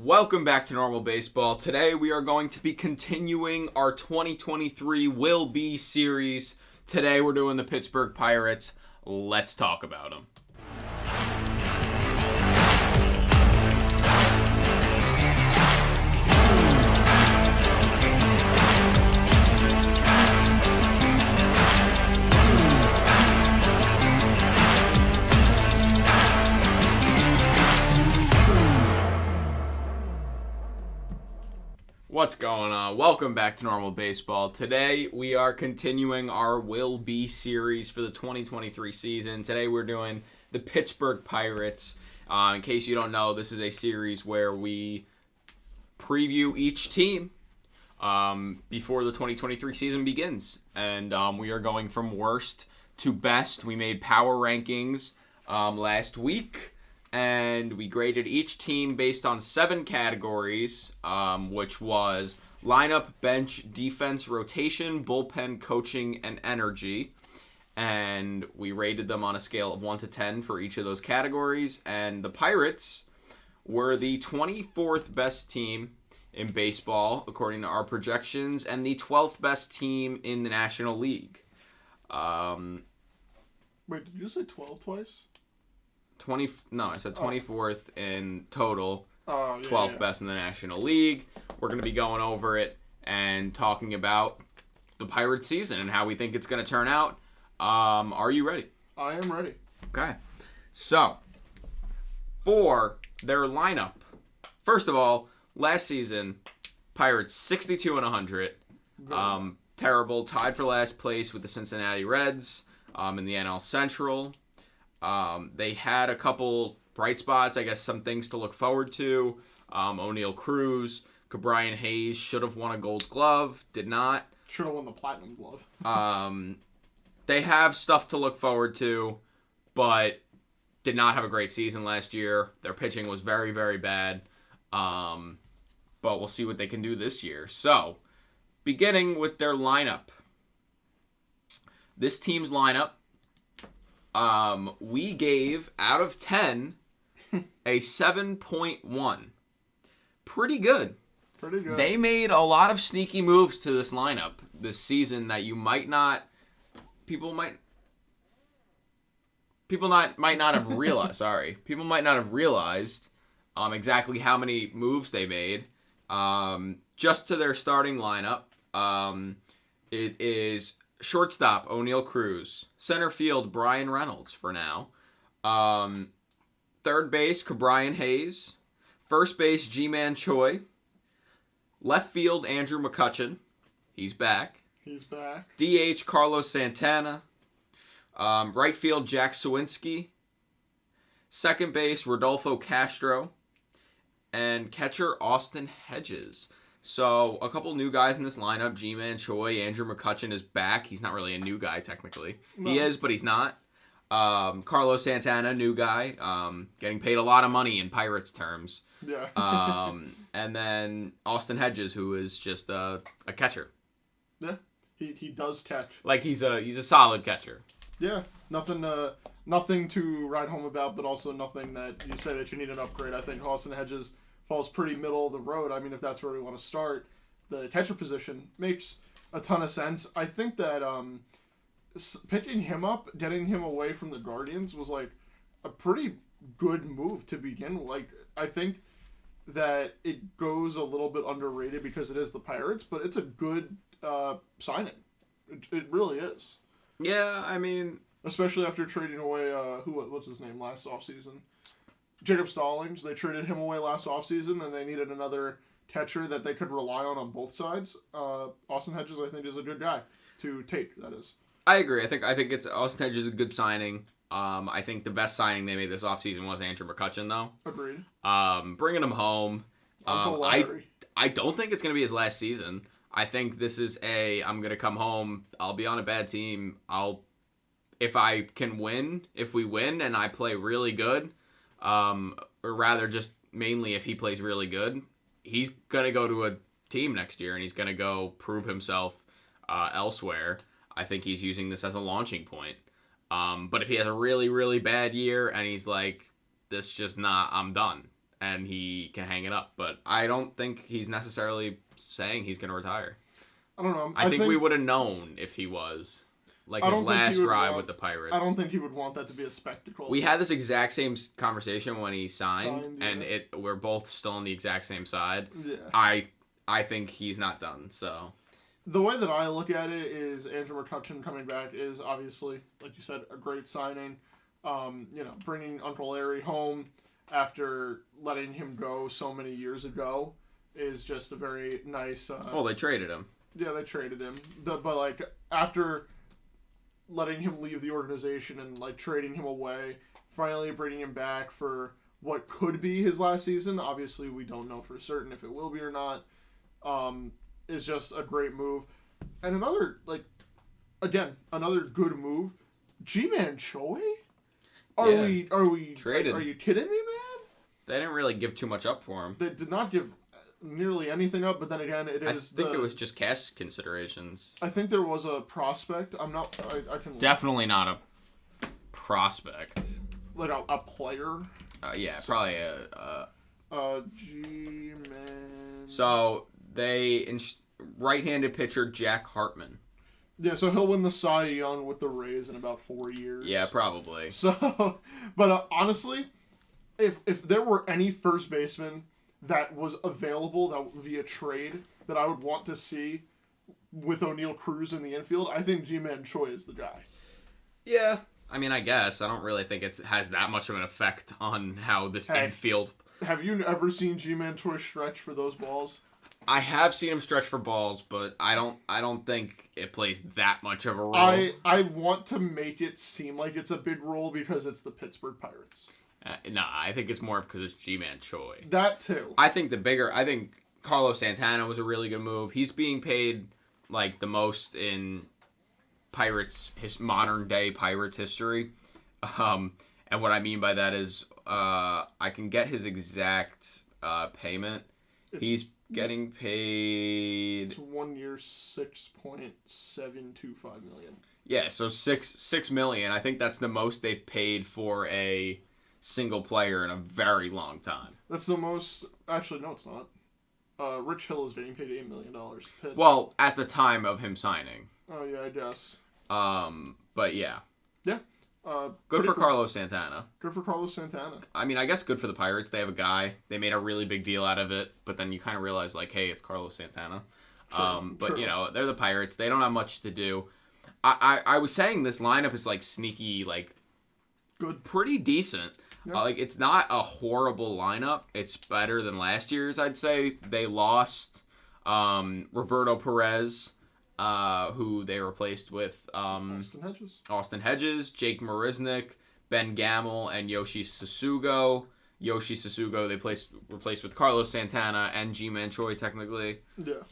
Welcome back to Normal Baseball. Today we are going to be continuing our 2023 Will Be series. Today we're doing the Pittsburgh Pirates. Let's talk about them. What's going on? Welcome back to Normal Baseball. Today we are continuing our Will Be series for the 2023 season. Today we're doing the Pittsburgh Pirates. In case you don't know, this is a series where we preview each team before the 2023 season begins. And we are going from worst to best. We made power rankings last week. And we graded each team based on 7 categories, which was lineup, bench, defense, rotation, bullpen, coaching, and energy. And we rated them on a scale of 1 to 10 for each of those categories. And the Pirates were the 24th best team in baseball, according to our projections, and the 12th best team in the National League. Wait, did you say 12 twice? I said 24th in total, 12th yeah. best in the National League. We're going to be going over it and talking about the Pirates season and how we think it's going to turn out. Are you ready? I am ready. Okay. So, for their lineup, first of all, last season, Pirates 62 and 100. Terrible, tied for last place with the Cincinnati Reds in the NL Central. They had a couple bright spots, I guess some things to look forward to. O'Neal Cruz, Brian Hayes should have won a Gold Glove, did not. Should have won the Platinum Glove. They have stuff to look forward to, but did not have a great season last year. Their pitching was very, very bad. But we'll see what they can do this year. So, beginning with their lineup. This team's lineup, we gave, out of 10, a 7.1. Pretty good. Pretty good. They made a lot of sneaky moves to this lineup this season that you might not have realized. Sorry. People might not have realized exactly how many moves they made. Just to their starting lineup, it is shortstop, O'Neal Cruz. Center field, Brian Reynolds for now. Third base, Brian Hayes. First base, Ji-Man Choi. Left field, Andrew McCutchen. He's back. DH, Carlos Santana. Right field, Jack Sawinski. Second base, Rodolfo Castro. And catcher, Austin Hedges. So, a couple new guys in this lineup. Ji-Man Choi, Andrew McCutchen is back. He's not really a new guy, technically. No. He is, but he's not. Carlos Santana, new guy. Getting paid a lot of money in Pirates terms. Yeah. And then Austin Hedges, who is just a catcher. Yeah, he does catch. Like, he's a solid catcher. Yeah, nothing to write home about, but also nothing that you say that you need an upgrade. I think Austin Hedges falls pretty middle of the road. I mean, if that's where we want to start, the catcher position makes a ton of sense. I think that picking him up, getting him away from the Guardians was like a pretty good move to begin with. Like, I think that it goes a little bit underrated because it is the Pirates, but it's a good signing. It really is. Yeah, I mean, especially after trading away what's his name last offseason? Jacob Stallings. They traded him away last offseason, and they needed another catcher that they could rely on both sides. Austin Hedges, I think, is a good guy to take, that is. I agree. I think it's Austin Hedges is a good signing. I think the best signing they made this offseason was Andrew McCutchen, though. Agreed. Bringing him home. I don't think it's going to be his last season. I think this is I'm going to come home. I'll be on a bad team. If I can win, if we win and I play really good, or rather just mainly if he plays really good, he's going to go to a team next year and he's going to go prove himself elsewhere. I think he's using this as a launching point. But if he has a really, really bad year and he's like, this just not, I'm done. and he can hang it up. But I don't think he's necessarily saying he's going to retire. I don't know. I think we would have known if he was. Like his last ride with the Pirates. I don't think he would want that to be a spectacle. We had this exact same conversation when he signed and we're both still on the exact same side. Yeah. I think he's not done, so. The way that I look at it is Andrew McCutchen coming back is obviously, like you said, a great signing. Bringing Uncle Larry home after letting him go so many years ago is just a very nice... well, they traded him. Yeah, they traded him. But after letting him leave the organization and, trading him away, finally bringing him back for what could be his last season, obviously we don't know for certain if it will be or not, is just a great move. And another good move, G-Man Choi? Are we traded? Are you kidding me, man? They didn't really give too much up for him. They did not give nearly anything up, but then again, it is. I think it was just cash considerations. I think there was a prospect. I'm not. I can. Definitely not a prospect. Like a player. Yeah, probably a. G-Man. So they right-handed pitcher Jack Hartman. Yeah, so he'll win the Cy Young with the Rays in about 4 years. Yeah, probably. So, but honestly, if there were any first baseman that was available via trade that I would want to see with O'Neal Cruz in the infield, I think G-Man Choi is the guy. Yeah. I mean, I guess. I don't really think it has that much of an effect on how this infield... Have you ever seen G-Man Choi stretch for those balls? I have seen him stretch for balls, but I don't think it plays that much of a role. I want to make it seem like it's a big role because it's the Pittsburgh Pirates. I think it's more because it's G-Man Choi. That too. I think Carlos Santana was a really good move. He's being paid the most in Pirates, his modern day Pirates history. And what I mean by that is I can get his exact payment. He's getting paid. It's 1 year, $6.725 million. Yeah, so $6 million. I think that's the most they've paid for a single player in a very long time. That's the most. Actually, no, it's not. Rich Hill is getting paid $8 million. Well, at the time of him signing. Oh yeah, I guess. But yeah. Yeah. Good for Carlos Santana. Good for Carlos Santana. I mean, I guess good for the Pirates. They have a guy. They made a really big deal out of it, but then you kind of realize, hey, it's Carlos Santana. True. They're the Pirates. They don't have much to do. I was saying this lineup is, sneaky, good. Pretty decent. Yeah. It's not a horrible lineup. It's better than last year's, I'd say. They lost Roberto Perez, who they replaced with Austin Hedges, Jake Marisnick, Ben Gamel, and Yoshi Sasugo. Yoshi Sasugo they replaced with Carlos Santana and G-Man Choi technically. Yeah.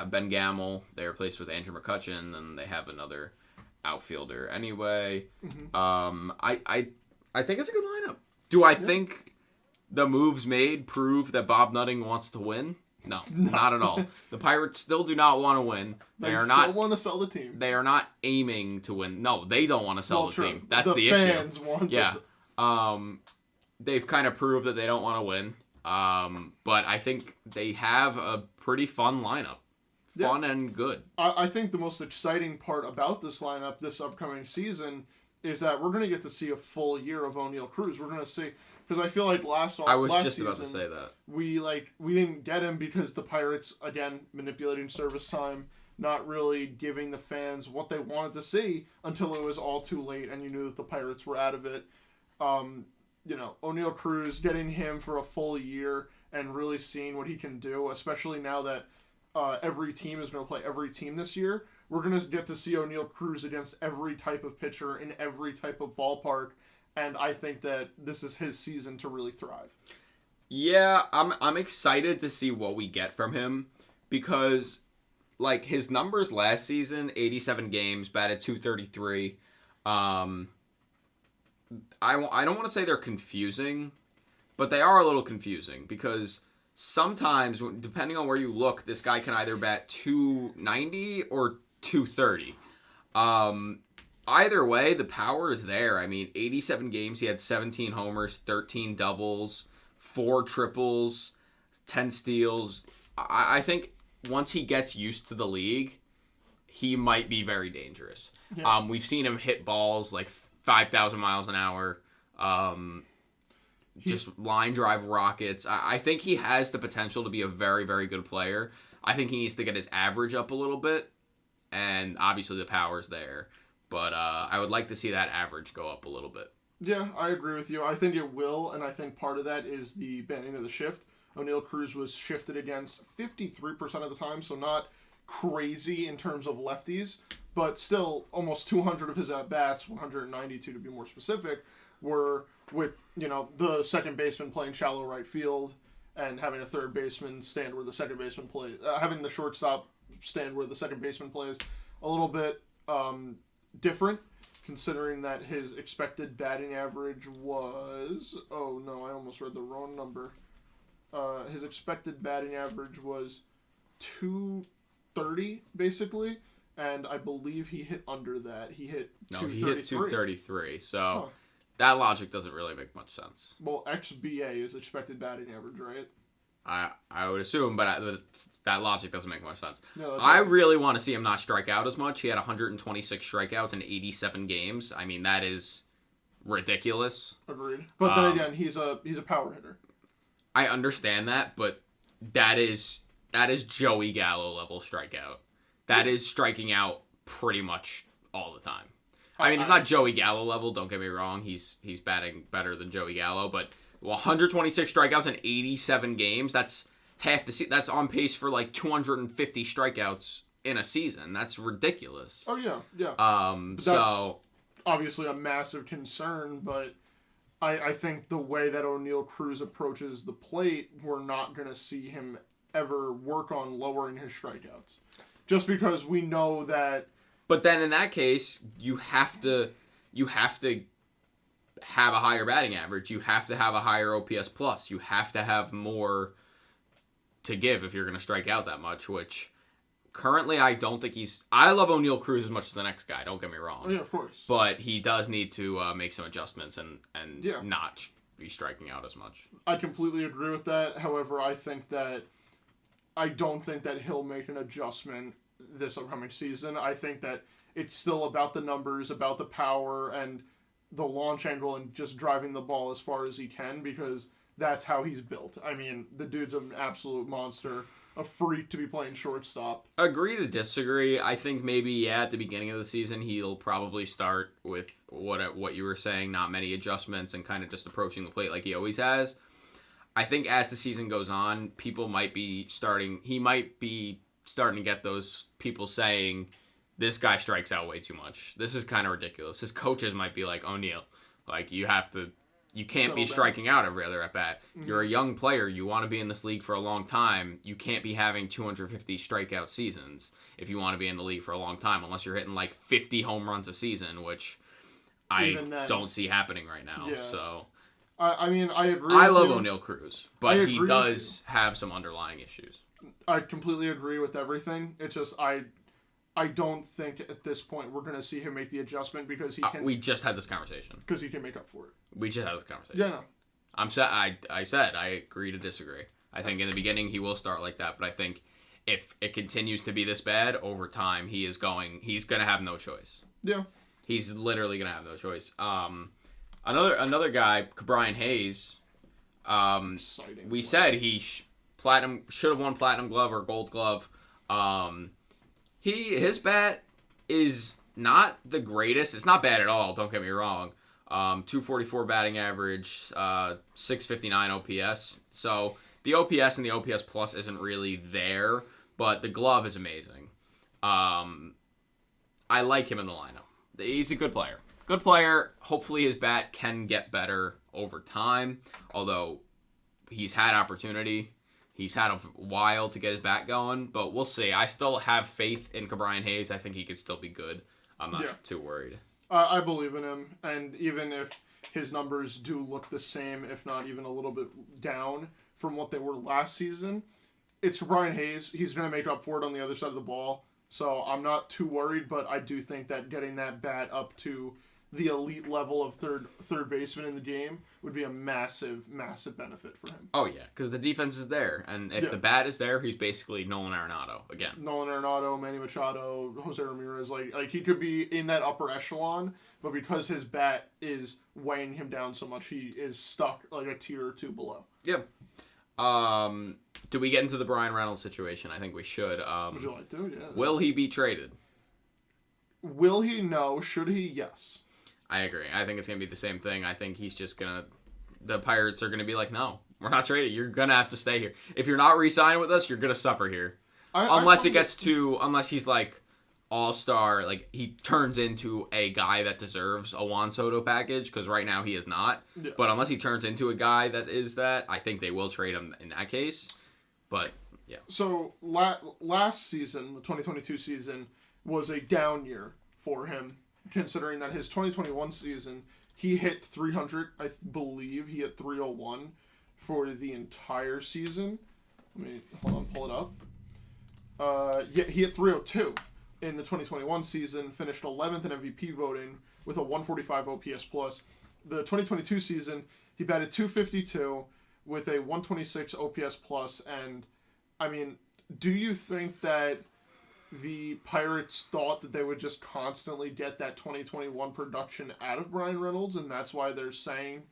Ben Gamel they replaced with Andrew McCutchen, and they have another outfielder anyway. Mm-hmm. I think it's a good lineup. Do I think the moves made prove that Bob Nutting wants to win? No, not at all. The Pirates still do not want to win. They still want to sell the team. They are not aiming to win. No, they don't want to sell the team. That's the fans issue. Want They've kind of proved that they don't want to win. But I think they have a pretty fun lineup. Fun and good. I think the most exciting part about this lineup this upcoming season is that we're going to get to see a full year of O'Neal Cruz. We're going to see... Because I feel like last season, about to say that. We didn't get him because the Pirates, again, manipulating service time, not really giving the fans what they wanted to see until it was all too late and you knew that the Pirates were out of it. O'Neal Cruz, getting him for a full year and really seeing what he can do, especially now that every team is going to play every team this year. We're going to get to see O'Neal Cruz against every type of pitcher in every type of ballpark. And I think that this is his season to really thrive. Yeah, I'm excited to see what we get from him because, his numbers last season, 87 games, batted .233. I don't want to say they're confusing, but they are a little confusing because sometimes, depending on where you look, this guy can either bat .290 or .230. either way, the power is there. I mean, 87 games, he had 17 homers, 13 doubles, 4 triples, 10 steals. I think once he gets used to the league, he might be very dangerous. Yeah. We've seen him hit balls like 5,000 miles an hour. Just line drive rockets. I think he has the potential to be a very, very good player. I think he needs to get his average up a little bit, and obviously the power's there. But I would like to see that average go up a little bit. Yeah, I agree with you. I think it will, and I think part of that is the banning of the shift. O'Neal Cruz was shifted against 53% of the time, so not crazy in terms of lefties, but still almost 200 of his at-bats, 192 to be more specific, were with, the second baseman playing shallow right field and having a third baseman stand where the second baseman plays, having the shortstop stand where the second baseman plays. A little bit different, considering that his expected batting average was... Oh, no, I almost read the wrong number. His expected batting average was 230, basically, and I believe he hit under that. He hit 233. No, he hit 233, so that logic doesn't really make much sense. Well, XBA is expected batting average, right? I would assume, but that logic doesn't make much sense. No, I really want to see him not strike out as much. He had 126 strikeouts in 87 games. I mean, that is ridiculous. Agreed. But then again, he's a power hitter. I understand that, but that is Joey Gallo level strikeout. That is striking out pretty much all the time. I mean, it's not Joey Gallo level, don't get me wrong. He's batting better than Joey Gallo, but 126 strikeouts in 87 games, that's half the season. That's on pace for like 250 strikeouts in a season. That's ridiculous. Oh, yeah, yeah. So obviously a massive concern, but I think the way that O'Neal Cruz approaches the plate, we're not going to see him ever work on lowering his strikeouts. Just because we know that... But then in that case, you have to have a higher batting average. You have to have a higher OPS plus. You have to have more to give if you're going to strike out that much, which currently I don't think he's... I love O'Neal Cruz as much as the next guy, don't get me wrong. Oh, yeah, of course. But he does need to make some adjustments and not be striking out as much. I completely agree with that. However, I don't think that he'll make an adjustment this upcoming season. I think that it's still about the numbers, about the power, and the launch angle, and just driving the ball as far as he can, because that's how he's built. I mean, the dude's an absolute monster, a freak to be playing shortstop. Agree to disagree. I think maybe, at the beginning of the season, he'll probably start with what you were saying, not many adjustments, and kind of just approaching the plate like he always has. I think as the season goes on, he might be starting to get those people saying, this guy strikes out way too much. This is kind of ridiculous. His coaches might be like, O'Neal, like, you can't be striking out every other at bat. Mm-hmm. You're a young player. You want to be in this league for a long time. You can't be having 250 strikeout seasons if you want to be in the league for a long time, unless you're hitting like 50 home runs a season, which I don't see happening right now. Yeah. So, I mean, I agree. I love O'Neal Cruz, but he does have some underlying issues. I completely agree with everything. It's just I don't think at this point we're going to see him make the adjustment because he can... we just had this conversation. Because he can make up for it. We just had this conversation. Yeah, no. I said I agree to disagree. I think in the beginning he will start like that, but I think if it continues to be this bad over time, he's going to have no choice. Yeah. He's literally going to have no choice. Another guy, Brian Hayes, we said he should have won Platinum Glove or Gold Glove. His bat is not the greatest. It's not bad at all, don't get me wrong. 244 batting average, 659 OPS. So the OPS and the OPS plus isn't really there, but the glove is amazing. I like him in the lineup. He's a good player. Good player. Hopefully his bat can get better over time, although he's had opportunity. He's had a while to get his bat going, but we'll see. I still have faith in Brian Hayes. I think he could still be good. I'm not too worried. I believe in him, and even if his numbers do look the same, if not even a little bit down from what they were last season, it's Brian Hayes. He's going to make up for it on the other side of the ball. So I'm not too worried, but I do think that getting that bat up to the elite level of third baseman in the game would be a massive benefit for him. Oh yeah, because the defense is there, and if the bat is there, he's basically Nolan Arenado again. Nolan Arenado, Manny Machado, Jose Ramirez, like he could be in that upper echelon, but because his bat is weighing him down so much, he is stuck like a tier or two below. Yeah. Do we get into the Brian Reynolds situation? I think we should. Would you like to? Yeah. Will he be traded? Will he? No. Should he? Yes. I agree. I think it's going to be the same thing. I think he's just going to... The Pirates are going to be like, no, we're not trading. You're going to have to stay here. If you're not re-signing with us, you're going to suffer here. Unless he's like all-star, like he turns into a guy that deserves a Juan Soto package, because right now he is not. Yeah. But unless he turns into a guy that is that, I think they will trade him in that case. But, yeah. So, last season, the 2022 season, was a down year for him, considering that his 2021 season, he hit 300, I believe he hit 301 for the entire season. Let me, pull it up. Yeah, he hit 302 in the 2021 season, finished 11th in MVP voting with a 145 OPS plus. The 2022 season, he batted .252 with a 126 OPS plus, and, I mean, do you think that the Pirates thought that they would just constantly get that 2021 production out of Brian Reynolds, and that's why they're saying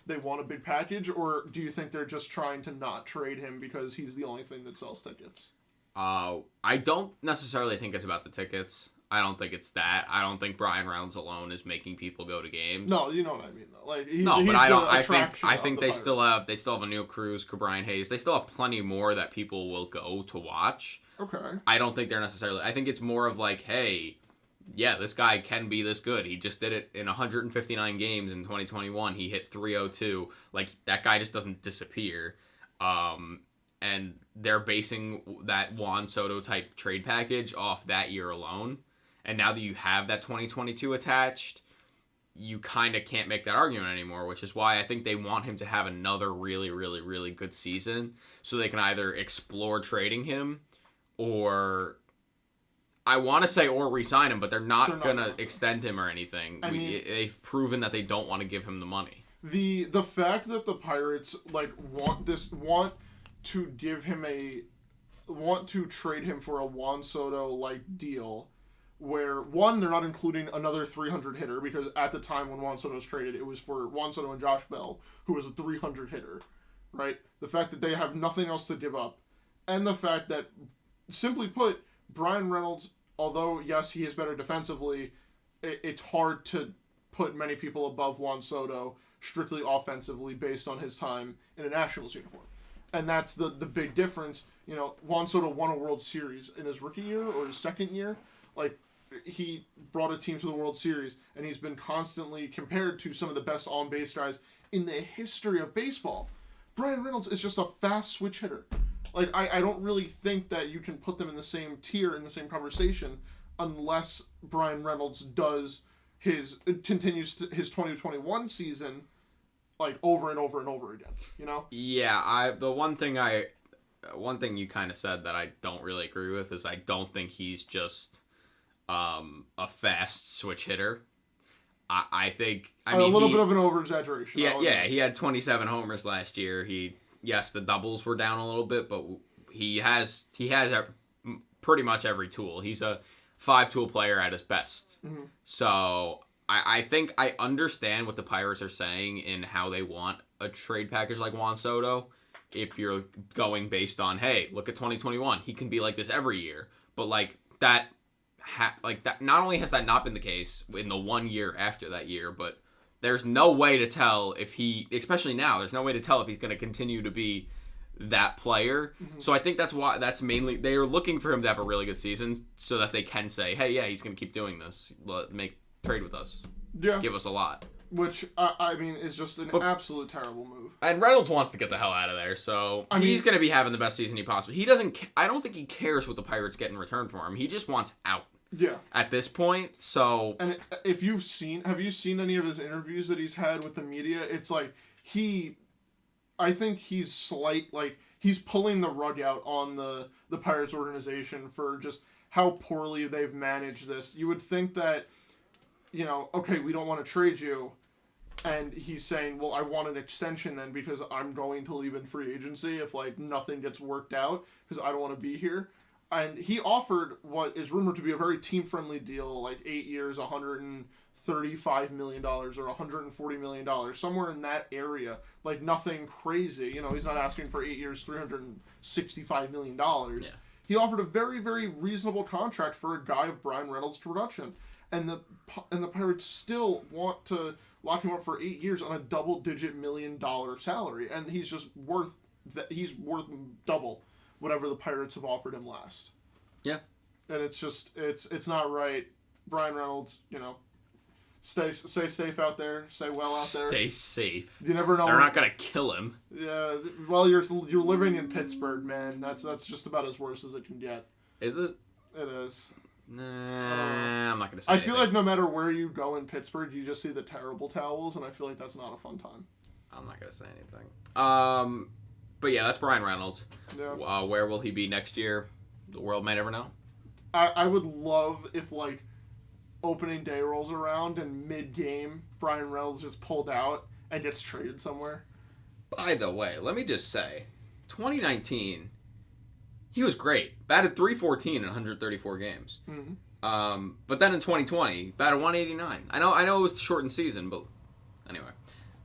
they want a big package? Or do you think they're just trying to not trade him because he's the only thing that sells tickets? I don't necessarily think it's about the tickets. I don't think it's that. I don't think Brian Reynolds alone is making people go to games. No, you know what I mean though. Like I think they still have Neil Cruz, Brian Hayes. They still have plenty more that people will go to watch. Okay. I don't think they're necessarily... I think it's more of like, hey, yeah, this guy can be this good. He just did it in 159 games in 2021. He hit 302. Like, that guy just doesn't disappear. And they're basing that Juan Soto type trade package off that year alone. And now that you have that 2022 attached, you kind of can't make that argument anymore, which is why I think they want him to have another really, really, really good season so they can either explore trading him or... I want to say or re-sign him, but they're not going to extend him or anything. They've proven that they don't want to give him the money. The fact that the Pirates want to trade him for a Juan Soto deal, where one, they're not including another 300 hitter, because at the time when Juan Soto was traded, it was for Juan Soto and Josh Bell, who was a 300 hitter, right? The fact that they have nothing else to give up, and the fact that, simply put, Brian Reynolds, although yes he is better defensively, it's hard to put many people above Juan Soto strictly offensively based on his time in a Nationals uniform. And that's the big difference. You know, Juan Soto won a World Series in his rookie year or his second year. He brought a team to the World Series, and he's been constantly compared to some of the best on-base guys in the history of baseball. Brian Reynolds is just a fast switch hitter. I don't really think that you can put them in the same tier, in the same conversation, unless Brian Reynolds continues his 2021 season, over and over and over again, you know? Yeah, one thing you kind of said that I don't really agree with is I don't think he's just a fast switch hitter. I think... a little bit of an over-exaggeration. He had 27 homers last year. Yes, the doubles were down a little bit, but he has pretty much every tool. He's a 5-tool player at his best. Mm-hmm. So I think I understand what the Pirates are saying in how they want a trade package like Juan Soto. If you're going based on, hey, look at 2021, he can be like this every year. But that not only has that not been the case in the 1 year after that year, but there's no way to tell if especially now, there's no way to tell if he's going to continue to be that player. Mm-hmm. So I think that's mainly, they're looking for him to have a really good season so that they can say, hey, yeah, he's going to keep doing this. Trade with us. Yeah. Give us a lot. Which, is just an absolute terrible move. And Reynolds wants to get the hell out of there, so he's going to be having the best season he possibly... I don't think he cares what the Pirates get in return for him. He just wants out. Yeah. At this point, so... And have you seen any of his interviews that he's had with the media? It's I think he's he's pulling the rug out on the Pirates organization for just how poorly they've managed this. You would think that, okay, we don't want to trade you. And he's saying, well, I want an extension then because I'm going to leave in free agency if, nothing gets worked out because I don't want to be here. And he offered what is rumored to be a very team-friendly deal, 8 years, $135 million or $140 million, somewhere in that area. Nothing crazy. He's not asking for 8 years, $365 million. Yeah. He offered a very, very reasonable contract for a guy of Brian Reynolds' production. And the Pirates still want to lock him up for 8 years on a double-digit $1 million salary. And he's just worth double whatever the Pirates have offered him last. Yeah. And it's just, it's not right. Brian Reynolds, stay safe out there. Stay well out there. Stay safe. You never know. They're not going to kill him. Yeah. Well, you're living in Pittsburgh, man. That's just about as worse as it can get. Is it? It is. Nah, I'm not going to say I anything. feel like no matter where you go in Pittsburgh, you just see the terrible towels, and I feel like that's not a fun time. I'm not going to say anything. But yeah, that's Brian Reynolds. Yeah. Where will he be next year? The world may never know. I would love if, opening day rolls around and mid-game, Brian Reynolds gets pulled out and gets traded somewhere. By the way, let me just say, 2019, he was great. Batted .314 in 134 games. Mm-hmm. But then in 2020, batted .189. I know it was the shortened season, but anyway,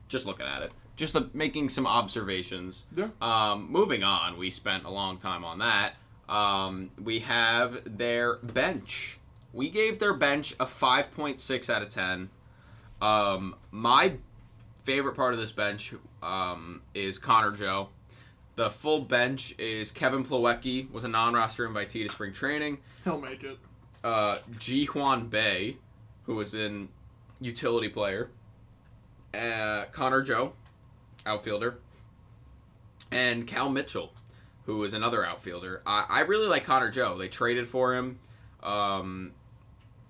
just looking at it. Just making some observations. Yeah. Moving on, we spent a long time on that. We have their bench. We gave their bench a 5.6 out of 10. My favorite part of this bench is Connor Joe. The full bench is Kevin Plawecki, was a non-roster invitee to spring training. He'll make it. Ji Hwan Bae, who was in utility player. Connor Joe, outfielder. And Cal Mitchell, who is another outfielder. I really like Connor Joe. They traded for him from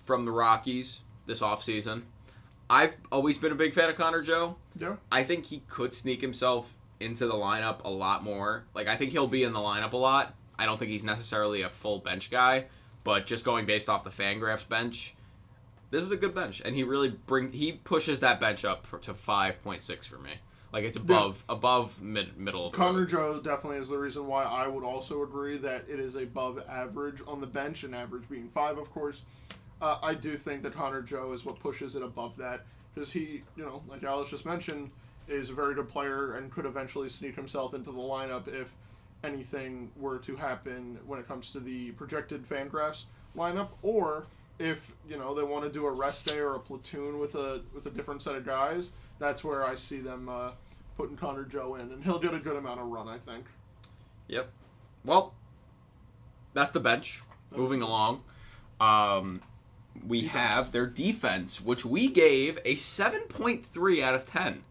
the Rockies this offseason. I've always been a big fan of Connor Joe. Yeah. I think he could sneak himself into the lineup a lot more. I think he'll be in the lineup a lot. I don't think he's necessarily a full bench guy, but just going based off the Fangraphs bench, this is a good bench, and he pushes that bench up to 5.6 for me. It's above middle of the Connor road. Joe definitely is the reason why I would also agree that it is above average on the bench, and average being 5, of course. I do think that Connor Joe is what pushes it above that, because he, like Alice just mentioned, is a very good player and could eventually sneak himself into the lineup if anything were to happen when it comes to the projected Fangraphs lineup, or if they want to do a rest day or a platoon with a different set of guys. That's where I see them putting Connor Joe in, and he'll get a good amount of run, I think. Yep. Well, that's the bench. Moving along, we have their defense, which we gave a 7.3 out of 10.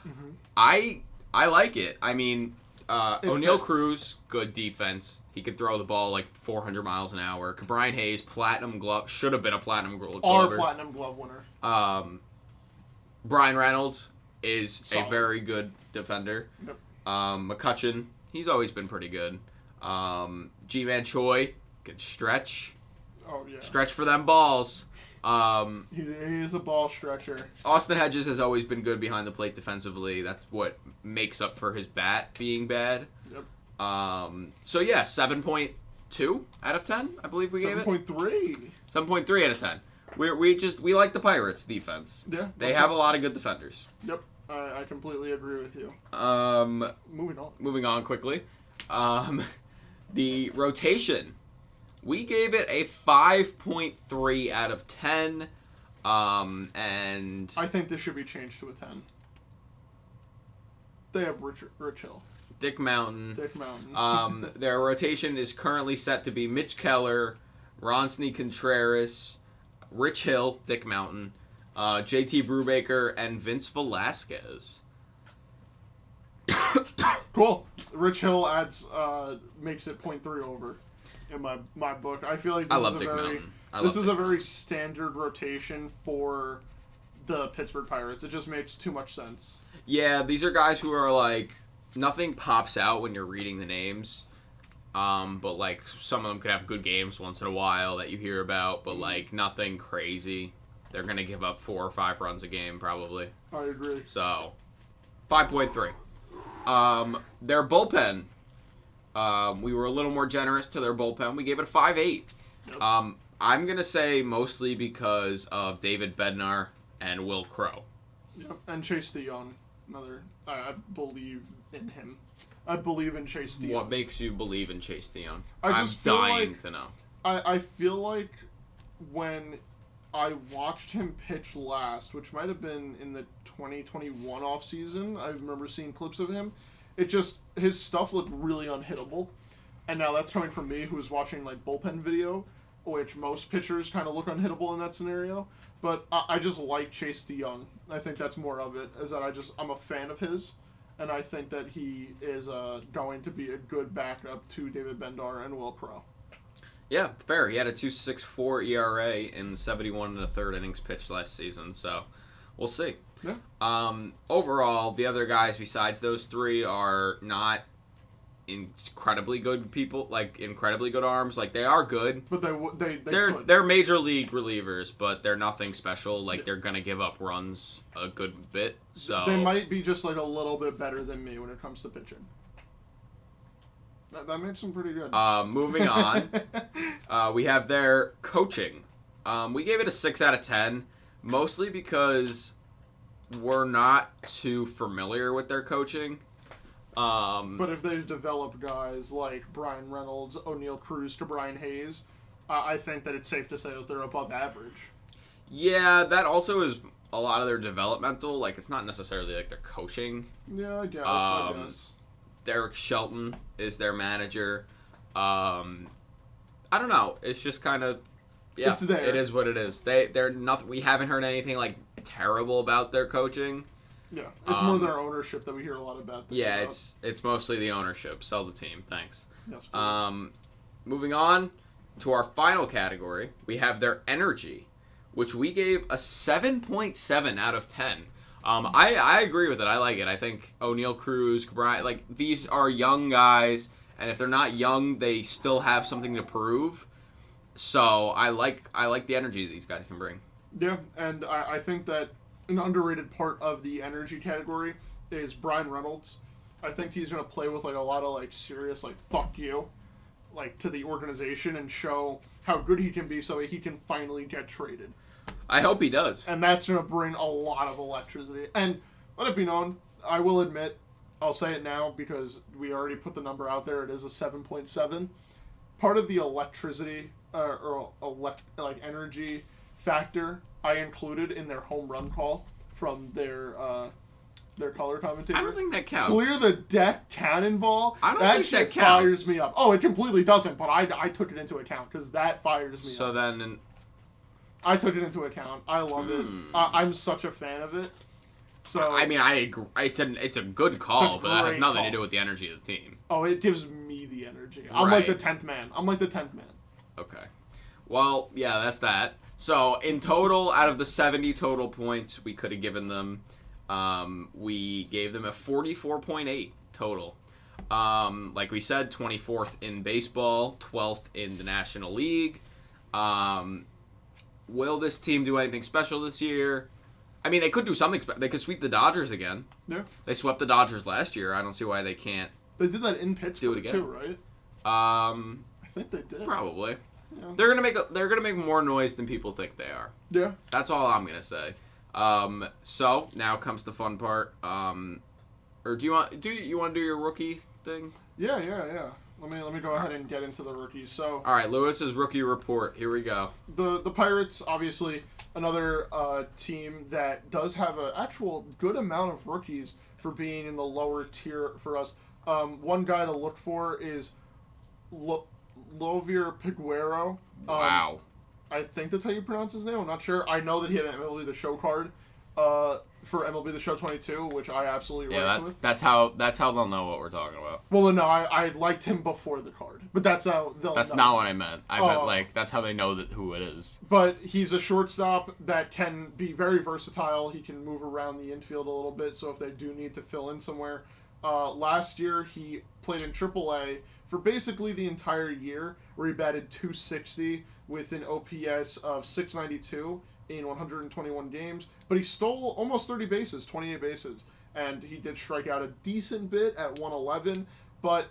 Mm-hmm. I like it. I mean, O'Neal fits. Cruz, good defense. He could throw the ball 400 miles an hour. Brian Hayes, platinum glove, should have been a platinum glove. Our platinum glove winner. Brian Reynolds is Solid. a very good defender. Yep. McCutcheon, he's always been pretty good. G-Man Choi can stretch. Oh, yeah. Stretch for them balls. He is a ball stretcher. Austin Hedges has always been good behind the plate defensively. That's what makes up for his bat being bad. Yep. So yeah, 7.2 out of 10, I believe we gave it. 7.3. 7.3 out of 10. We like the Pirates defense. Yeah. They have a lot of good defenders. Yep. I completely agree with you. Moving on quickly. The rotation. We gave it a 5.3 out of 10. And I think this should be changed to a 10. They have Rich Hill. Dick Mountain. Mountain. Their rotation is currently set to be Mitch Keller, Ronsny Contreras, Rich Hill, Dick Mountain, JT Brubaker, and Vince Velasquez. Cool. Rich Hill makes it 0.3 over in my book. I feel like this is a very standard rotation for the Pittsburgh Pirates. It just makes too much sense. Yeah, these are guys who are nothing pops out when you're reading the names. But like some of them could have good games once in a while that you hear about, but like nothing crazy. They're gonna give up 4 or 5 runs a game probably. I agree. So 5.3. Their bullpen. We were a little more generous to their bullpen. We gave it a 5.8. Yep. I'm gonna say mostly because of David Bednar and Will Crow. Yep. And Chase DeYoung, another. I believe in him. I believe in Chase DeYoung. What makes you believe in Chase DeYoung? I'm dying to know. I feel like when I watched him pitch last, which might have been in the 2021 offseason, I remember seeing clips of him. His stuff looked really unhittable. And now that's coming from me, who's watching like bullpen video, which most pitchers kind of look unhittable in that scenario. But I just like Chase DeYoung. I think that's more of it, is that I'm a fan of his. And I think that he is going to be a good backup to David Bednar and Will Crow. Yeah, fair. He had a 2.64 ERA in 71 1/3 innings pitched last season, so we'll see. Yeah. Overall, the other guys besides those 3 are not incredibly good people, like incredibly good arms. Like they are good, but they're major league relievers, but they're nothing special. Like they're gonna give up runs a good bit. So they might be just like a little bit better than me when it comes to pitching. That makes them pretty good. Moving on, we have their coaching. We gave it a 6 out of 10, mostly because we're not too familiar with their coaching. But if they've developed guys like Brian Reynolds, O'Neal Cruz to Brian Hayes, I think that it's safe to say that they're above average. Yeah, that also is a lot of their developmental. Like, it's not necessarily like their coaching. Yeah, I guess. Derek Shelton is their manager. I don't know. It's just kind of, yeah, it's there. It is what it is. They're nothing. We haven't heard anything like terrible about their coaching. Yeah, it's more their ownership that we hear a lot about. Yeah, it's mostly the ownership. Sell the team, thanks. Yes, please. Moving on to our final category, we have their energy, which we gave a 7.7 out of 10. I agree with it. I like it. I think O'Neal Cruz, Brian, like these are young guys, and if they're not young, they still have something to prove. So I like the energy these guys can bring. Yeah, and I think that an underrated part of the energy category is Brian Reynolds. I think he's going to play with like a lot of like serious like fuck you, like to the organization and show how good he can be so he can finally get traded. I hope he does. And that's going to bring a lot of electricity. And let it be known, I will admit, I'll say it now because we already put the number out there. It is a 7.7. Part of the electricity like energy factor I included in their home run call from their color commentator. I don't think that counts. Clear the deck cannonball. I don't think that counts. Fires me up. Oh, it completely doesn't, but I took it into account because that fires me up. So then... I took it into account. I love it. I'm such a fan of it. So I mean, I agree. It's a good call, but that has nothing to do with the energy of the team. Oh, it gives me the energy. I'm like the 10th man. Okay. Well, yeah, that's that. So, in total, out of the 70 total points we could have given them, we gave them a 44.8 total. Like we said, 24th in baseball, 12th in the National League. Will this team do anything special this year? I mean, they could do something special. They could sweep the Dodgers again. Yeah. They swept the Dodgers last year. I don't see why they can't. They did that in Pittsburgh do it again. too, right? I think they did. Probably. Yeah. They're gonna make more noise than people think they are. Yeah. That's all I'm gonna say. So now comes the fun part. Or do you want to do your rookie thing? Yeah. Let me go ahead and get into the rookies. So. All right, Lewis's rookie report. Here we go. The Pirates, obviously, another team that does have an actual good amount of rookies for being in the lower tier for us. One guy to look for is Lovier Piguero. Wow. I think that's how you pronounce his name. I'm not sure. I know that he had an MLB The Show card for MLB The Show 22, which I absolutely ranked with. That's how they'll know what we're talking about. Well, no, I liked him before the card, but that's how they'll That's know. not what I meant. I meant, like, that's how they know who it is. But he's a shortstop that can be very versatile. He can move around the infield a little bit, so if they do need to fill in somewhere, Last year, he played in AAA for basically the entire year, where he batted .260 with an OPS of .692 in 121 games. But he stole almost 30 bases, 28 bases. And he did strike out a decent bit at 111, but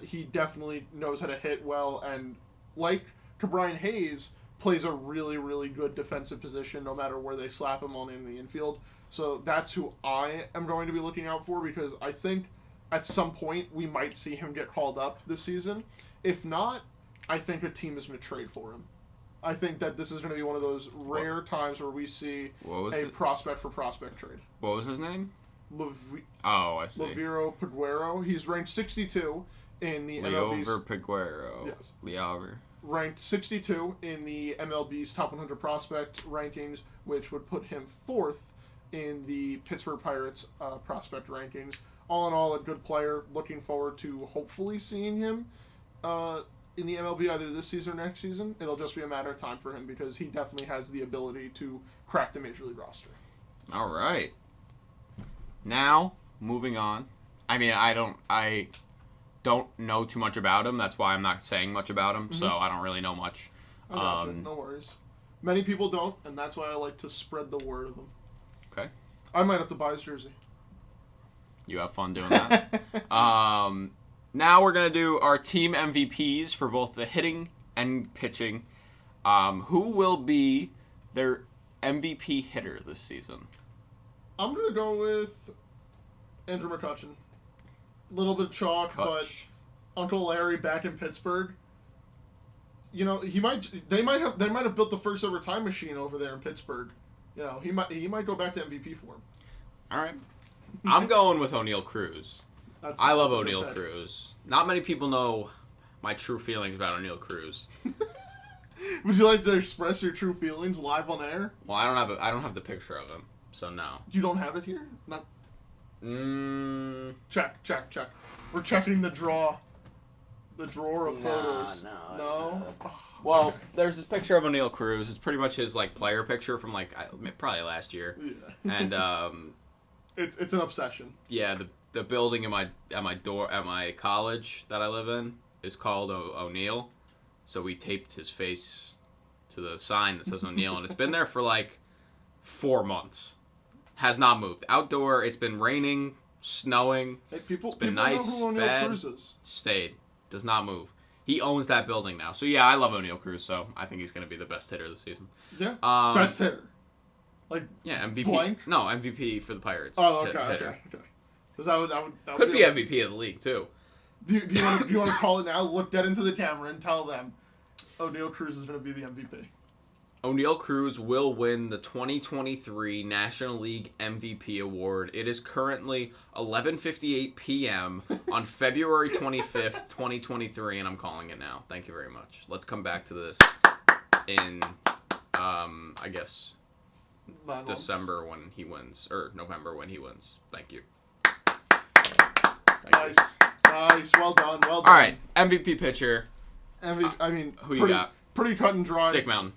he definitely knows how to hit well. And like Ke'Bryan Hayes, plays a really, really good defensive position no matter where they slap him on in the infield. So that's who I am going to be looking out for, because I think at some point we might see him get called up this season. If not, I think a team is going to trade for him. I think that this is going to be one of those rare times where we see a prospect for prospect trade. What was his name? I see. Laviro Piguero. He's ranked 62 in the MLB's... Leover Piguero. Yes. Leover. Ranked 62 in the MLB's top 100 prospect rankings, which would put him 4th in the Pittsburgh Pirates prospect rankings. All in all, a good player. Looking forward to hopefully seeing him in the MLB either this season or next season. It'll just be a matter of time for him, because he definitely has the ability to crack the Major League roster. All right. Now, moving on. I mean, I don't know too much about him. That's why I'm not saying much about him, so I don't really know much. I gotcha. No worries. Many people don't, and that's why I like to spread the word of him. Okay. I might have to buy his jersey. You have fun doing that. Now we're going to do our team MVPs for both the hitting and pitching. Who will be their MVP hitter this season? I'm going to go with Andrew McCutchen. Little bit of chalk, but Uncle Larry back in Pittsburgh. You know, they might have built the first ever time machine over there in Pittsburgh. You know, he might go back to MVP form. All right. I'm going with O'Neal Cruz. I love O'Neal Cruz. Not many people know my true feelings about O'Neal Cruz. Would you like to express your true feelings live on air? Well, I don't have the picture of him, so no. You don't have it here? Not. Check. We're checking the drawer of photos. No. Well, there's this picture of O'Neal Cruz. It's pretty much his player picture from probably last year. Yeah. And it's an obsession. Yeah, the building at my college that I live in is called O'Neal. So we taped his face to the sign that says O'Neal, and it's been there for 4 months. Has not moved. Outdoor, it's been raining, snowing. Hey, people, it's been people nice, know who O'Neal bad. Cruz is. Stayed. Does not move. He owns that building now. So yeah, I love O'Neal Cruz. So I think he's going to be the best hitter this season. Yeah. Best hitter. Yeah, MVP. Blank? No, MVP for the Pirates. Oh, okay. Because that would could be MVP of the league too. Do you want to call it now? Look dead into the camera and tell them O'Neal Cruz is going to be the MVP. O'Neal Cruz will win the 2023 National League MVP award. It is currently 11:58 p.m. on February 25th, 2023, and I'm calling it now. Thank you very much. Let's come back to this in, I guess, December when he wins, or November when he wins. Thank you. Nice. Well done. All right, MVP pitcher. Who you got? Pretty cut and dry. Dick Mountain.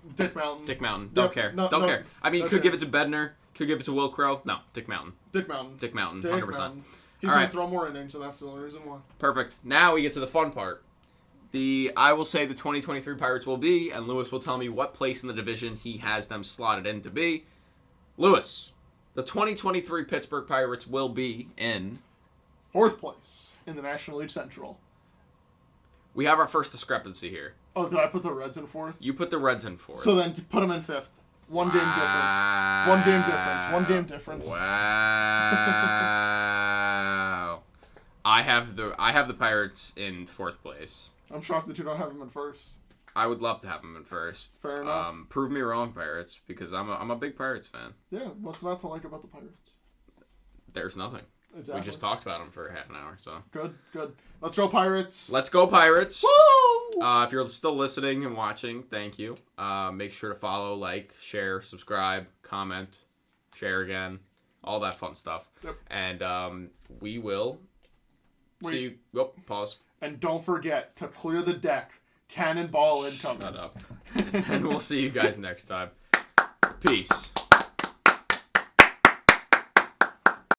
Don't care. No, Don't care. I mean, no could give it to Bednar. Could give it to Will Crow. No, Dick Mountain. 100%. He's going to throw more innings, and that's the only reason why. Perfect. Now we get to the fun part. I will say the 2023 Pirates will be, and Lewis will tell me what place in the division he has them slotted in to be. Lewis, the 2023 Pittsburgh Pirates will be in 4th place in the National League Central. We have our first discrepancy here. Oh, did I put the Reds in 4th? You put the Reds in 4th. So then put them in 5th. One game difference. Wow. I have the Pirates in 4th place. I'm shocked that you don't have them in 1st. I would love to have them in 1st. Fair enough. Prove me wrong, Pirates, because I'm a big Pirates fan. Yeah, what's not to like about the Pirates? There's nothing. Exactly. We just talked about them for half an hour, so. Good. Let's go Pirates. Let's go Pirates. Woo! If you're still listening and watching, thank you. Make sure to follow, like, share, subscribe, comment, share again, all that fun stuff. Yep. And we will see you. Oh, pause. And don't forget to clear the deck. Cannonball incoming. Shut up. And we'll see you guys next time. Peace.